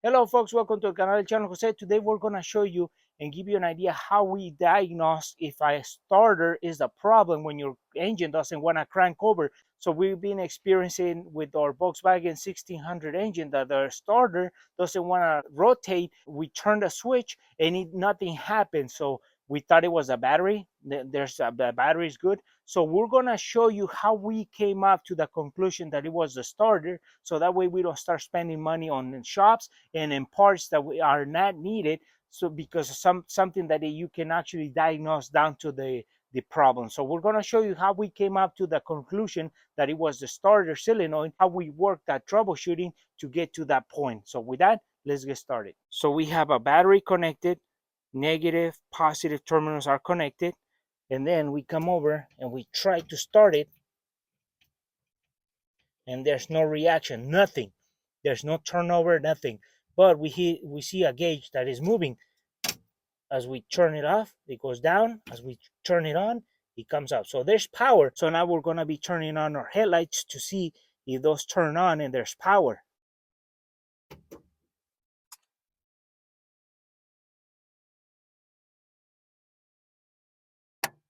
Hello folks, welcome to the Canal Channel Jose. Today we're going to show you and give you an idea how we diagnose if a starter is the problem when your engine doesn't want to crank over. So we've been experiencing with our Volkswagen 1600 engine that the starter doesn't want to rotate. We turn the switch and nothing happens. So we thought it was a battery. The battery is good. So we're going to show you how we came up to the conclusion that it was the starter. So that way we don't start spending money on shops and in parts that are not needed. So because something that you can actually diagnose down to the problem. So we're going to show you how we came up to the conclusion that it was the starter solenoid, how we worked that troubleshooting to get to that point. So with that, let's get started. So we have a battery connected, negative, positive terminals are connected, and then we come over and we try to start it, and there's no reaction, nothing. There's no turnover, nothing. But we see a gauge that is moving. As we turn it off, it goes down. As we turn it on, it comes up. So there's power. So now we're going to be turning on our headlights to see if those turn on and there's power.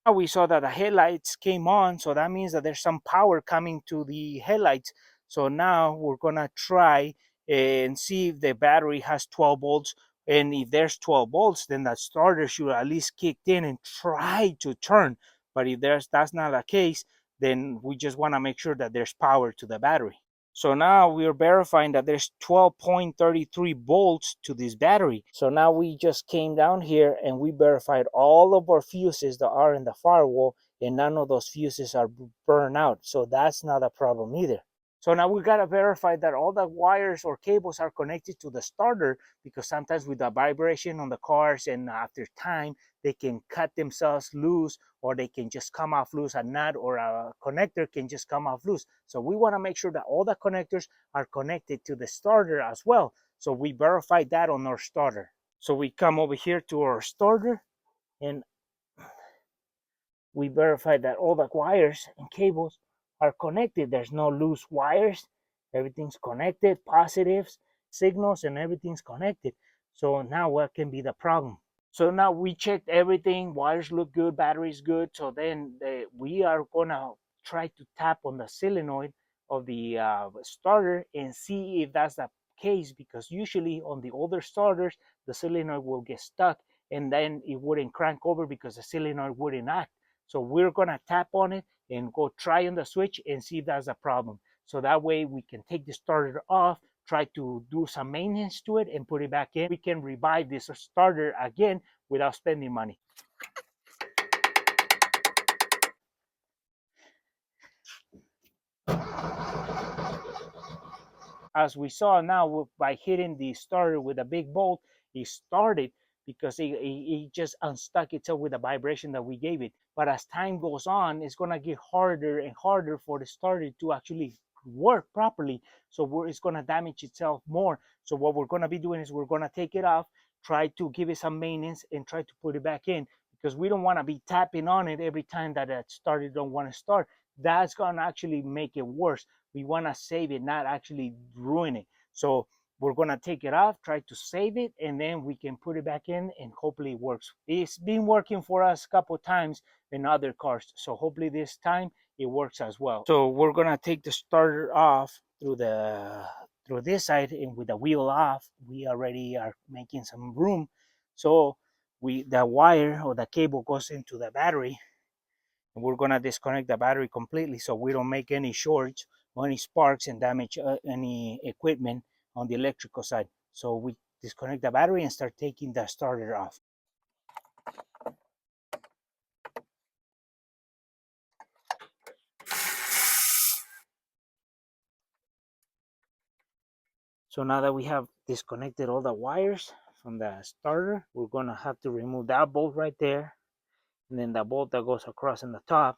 Now we saw that the headlights came on, so that means that there's some power coming to the headlights. So now we're going to try and see if the battery has 12 volts. And if there's 12 volts, then that starter should at least kick in and try to turn. But if that's not the case, then we just want to make sure that there's power to the battery. So now we're verifying that there's 12.33 volts to this battery. So now we just came down here and we verified all of our fuses that are in the firewall, and none of those fuses are burned out. So that's not a problem either. So now we got to verify that all the wires or cables are connected to the starter, because sometimes with the vibration on the cars and after time, they can cut themselves loose, or they can just come off loose. A nut or a connector can just come off loose. So we want to make sure that all the connectors are connected to the starter as well. So we verify that on our starter. So we come over here to our starter and we verify that all the wires and cables are connected. There's no loose wires. Everything's connected, positives, signals, and everything's connected. So now what can be the problem? So now we checked everything. Wires look good, battery's good. So then we are gonna try to tap on the solenoid of the starter and see if that's the case, because usually on the older starters, the solenoid will get stuck and then it wouldn't crank over because the solenoid wouldn't act. So we're gonna tap on it and go try on the switch and see if that's a problem. So that way we can take the starter off, try to do some maintenance to it and put it back in. We can revive this starter again without spending money. As we saw now, by hitting the starter with a big bolt, it started because it just unstuck itself with the vibration that we gave it. But as time goes on, it's going to get harder and harder for the starter to actually work properly. So it's going to damage itself more. So what we're going to be doing is we're going to take it off, try to give it some maintenance, and try to put it back in, because we don't want to be tapping on it every time that it started don't want to start. That's going to actually make it worse. We want to save it, not actually ruin it. So we're going to take it off, try to save it, and then we can put it back in and hopefully it works. It's been working for us a couple of times in other cars, so hopefully this time it works as well. So we're going to take the starter off through this side, and with the wheel off, we already are making some room. So the wire or the cable goes into the battery, and we're going to disconnect the battery completely so we don't make any shorts or any sparks and damage any equipment on the electrical side. So we disconnect the battery and start taking the starter off. So now that we have disconnected all the wires from the starter, we're going to have to remove that bolt right there, and then the bolt that goes across in the top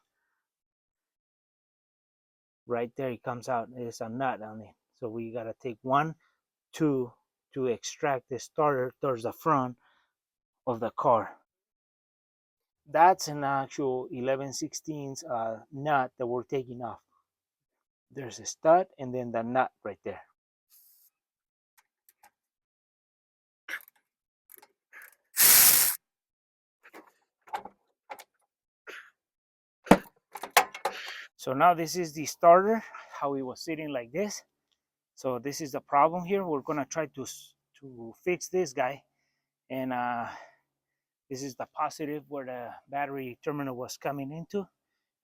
right there, it comes out. There's a nut on it, so we got to take 1, 2 to extract the starter towards the front of the car. That's an actual 11/16 nut that we're taking off. There's a stud and then the nut right there. So now this is the starter, how it was sitting like this. So this is the problem here. We're gonna try to fix this guy, and this is the positive where the battery terminal was coming into,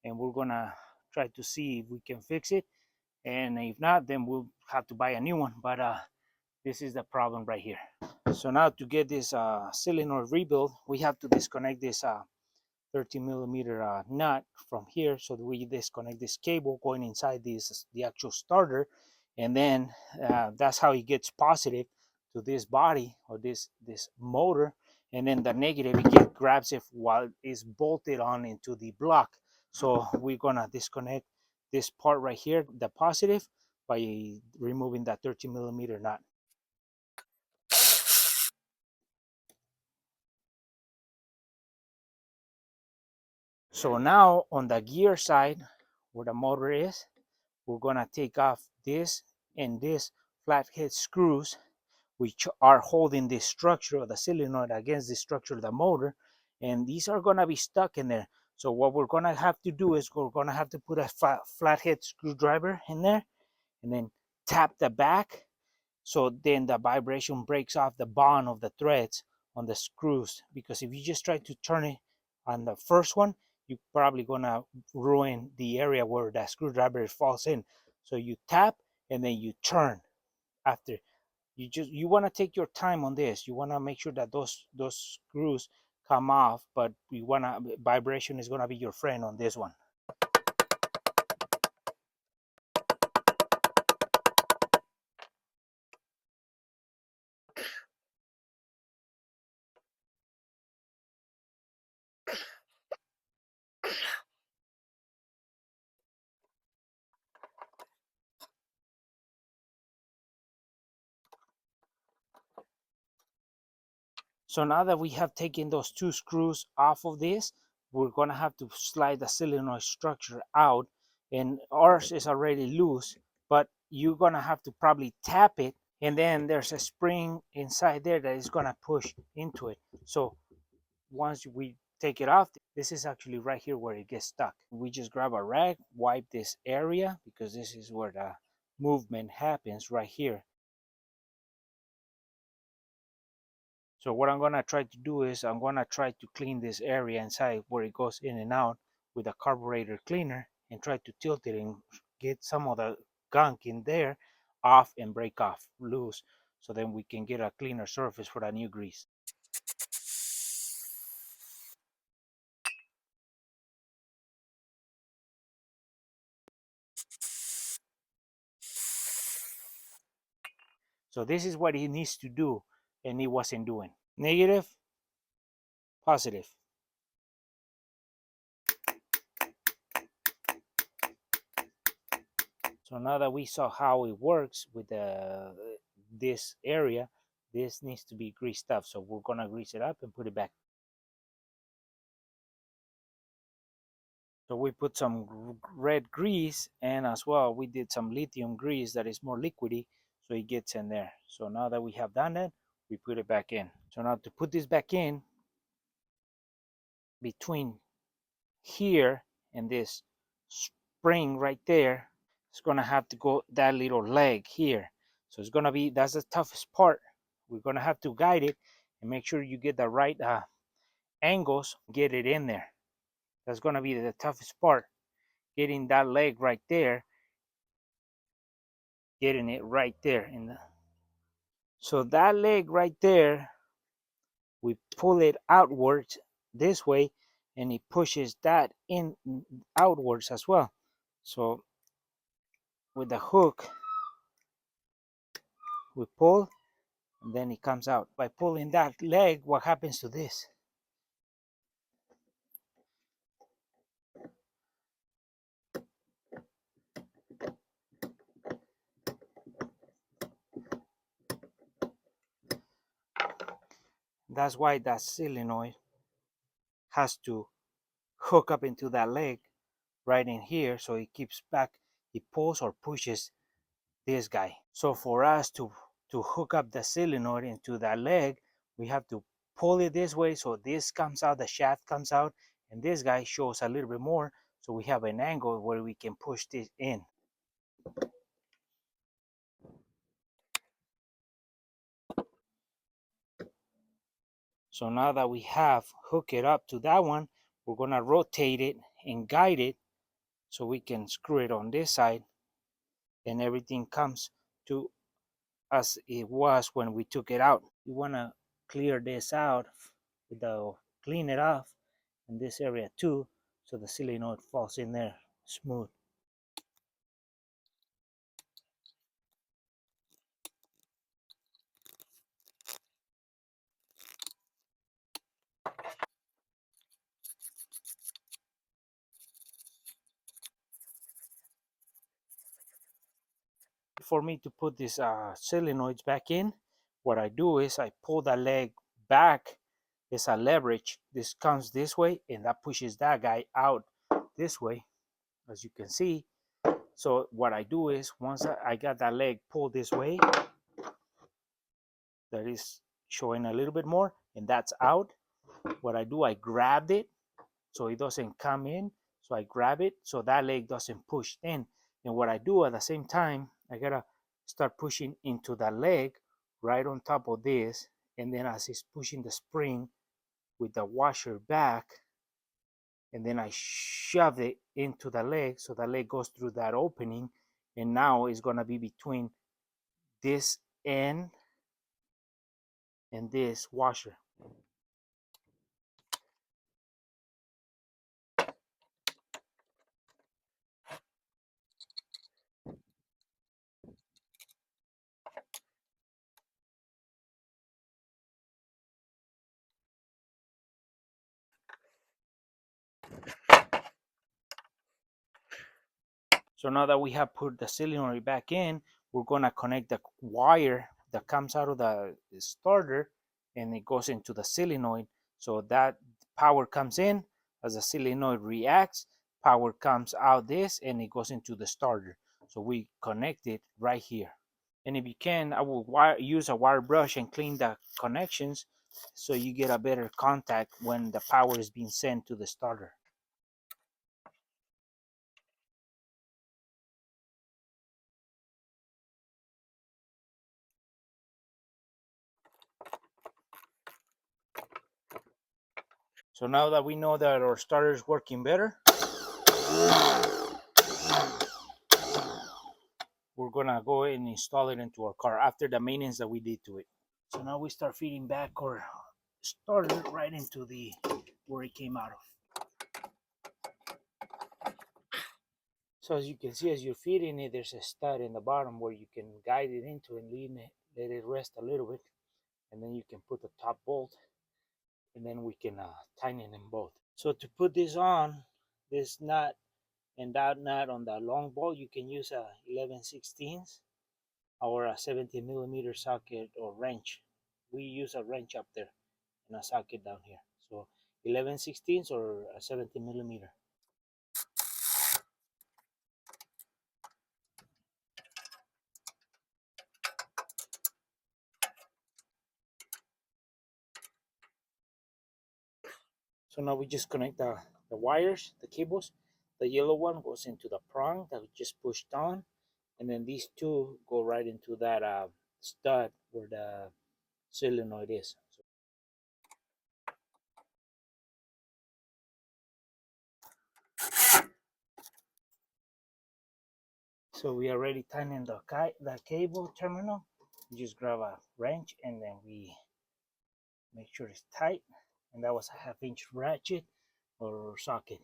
and we're gonna try to see if we can fix it. And if not, then we'll have to buy a new one. But this is the problem right here. So now to get this solenoid rebuild, we have to disconnect this 30 millimeter nut from here. So that we disconnect this cable going inside this the actual starter, and then that's how it gets positive to this body or this motor, and then the negative grabs it while it's bolted on into the block. So we're gonna disconnect this part right here, the positive, by removing that 30 millimeter nut. So now on the gear side where the motor is, we're gonna take off this and this flathead screws, which are holding the structure of the solenoid against the structure of the motor, and these are gonna be stuck in there. So what we're gonna have to do is we're gonna have to put a flathead screwdriver in there, and then tap the back, so then the vibration breaks off the bond of the threads on the screws. Because if you just try to turn it on the first one, you're probably gonna ruin the area where the screwdriver falls in. So you tap and then you turn. After you want to take your time on this, you want to make sure that those screws come off, but you want to vibration is going to be your friend on this one. So now that we have taken those two screws off of this, we're going to have to slide the solenoid structure out, and ours is already loose, but you're going to have to probably tap it, and then there's a spring inside there that is going to push into it. So once we take it off, this is actually right here where it gets stuck. We just grab a rag, wipe this area, because this is where the movement happens right here. So what I'm gonna try to do is I'm gonna try to clean this area inside where it goes in and out with a carburetor cleaner, and try to tilt it and get some of the gunk in there off and break off loose, so then we can get a cleaner surface for the new grease. So this is what he needs to do, and he wasn't doing. Negative, positive. So now that we saw how it works with this area, this needs to be greased up. So we're gonna grease it up and put it back. So we put some red grease, and as well we did some lithium grease that is more liquidy, so it gets in there. So now that we have done that, we put it back in. So now to put this back in, between here and this spring right there, it's gonna have to go that little leg here. So it's gonna be, that's the toughest part. We're gonna have to guide it and make sure you get the right angles, get it in there. That's gonna be the toughest part, getting that leg right there, getting it right there in the, so that leg right there, we pull it outwards this way, and it pushes that in outwards as well. So with the hook, we pull, and then it comes out. By pulling that leg, what happens to this? That's why that solenoid has to hook up into that leg right in here, so it keeps back, it pulls or pushes this guy. So for us to hook up the solenoid into that leg, we have to pull it this way, so this comes out, the shaft comes out, and this guy shows a little bit more, so we have an angle where we can push this in. So now that we have hooked it up to that one, we're gonna rotate it and guide it so we can screw it on this side, and everything comes to as it was when we took it out. You wanna clear this out with the clean it off in this area too, so the solenoid falls in there smooth. For me to put these solenoids back in, what I do is I pull the leg back. It's a leverage. This comes this way and that pushes that guy out this way, as you can see. So what I do is once I got that leg pulled this way, that is showing a little bit more, and that's out. What I do, I grabbed it so it doesn't come in. So I grab it so that leg doesn't push in. And what I do at the same time, I gotta start pushing into the leg right on top of this. And then as it's pushing the spring with the washer back, and then I shove it into the leg so the leg goes through that opening. And now it's gonna be between this end and this washer. So now that we have put the solenoid back in, we're gonna connect the wire that comes out of the starter and it goes into the solenoid. So that power comes in, as the solenoid reacts, power comes out this and it goes into the starter. So we connect it right here. And if you can, I will use a wire brush and clean the connections so you get a better contact when the power is being sent to the starter. So now that we know that our starter is working better, we're gonna go and install it into our car after the maintenance that we did to it. So now we start feeding back our starter right into the where it came out of. So as you can see, as you're feeding it, there's a stud in the bottom where you can guide it into and let it rest a little bit, and then you can put the top bolt, and then we can tighten them both. So to put this on, this nut and that nut on the long bolt, you can use a 11/16 or a 17 millimeter socket or wrench. We use a wrench up there and a socket down here. So 11/16 or a 17 millimeter. So now we just connect the wires, the cables. The yellow one goes into the prong that we just pushed on. And then these two go right into that stud where the solenoid is. So we already tightening the cable terminal. You just grab a wrench and then we make sure it's tight. And that was a 1/2 inch ratchet or socket.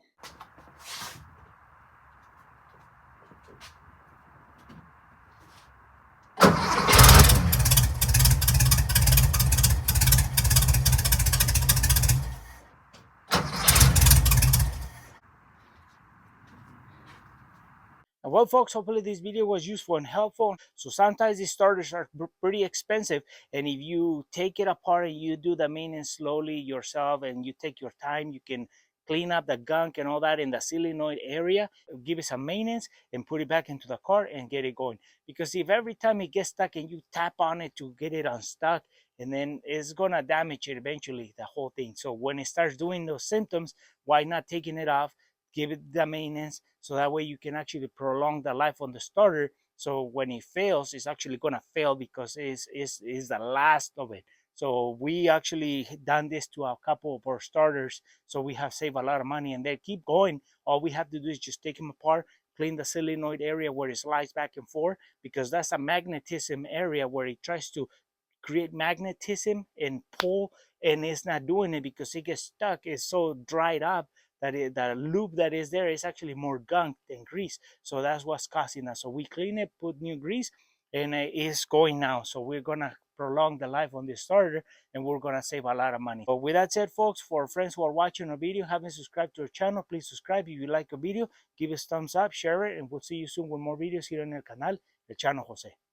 Well, folks, hopefully this video was useful and helpful. So sometimes these starters are pretty expensive, and if you take it apart and you do the maintenance slowly yourself and you take your time, you can clean up the gunk and all that in the solenoid area, give it some maintenance and put it back into the car and get it going. Because if every time it gets stuck and you tap on it to get it unstuck, and then it's gonna damage it eventually, the whole thing. So when it starts doing those symptoms, why not taking it off, give it the maintenance, so that way you can actually prolong the life on the starter. So when it fails, it's actually gonna fail because it's the last of it. So we actually done this to a couple of our starters, so we have saved a lot of money, and they keep going. All we have to do is just take them apart, clean the solenoid area where it slides back and forth, because that's a magnetism area where it tries to create magnetism and pull, and it's not doing it because it gets stuck. It's so dried up that the loop that is there is actually more gunk than grease. So that's what's causing that. So we clean it, put new grease, and it's going now. So we're gonna prolong the life on this starter, and we're gonna save a lot of money. But with that said, folks, for friends who are watching our video, haven't subscribed to our channel, please subscribe. If you like a video, give us thumbs up, share it, and we'll see you soon with more videos here on el canal de Chano Jose.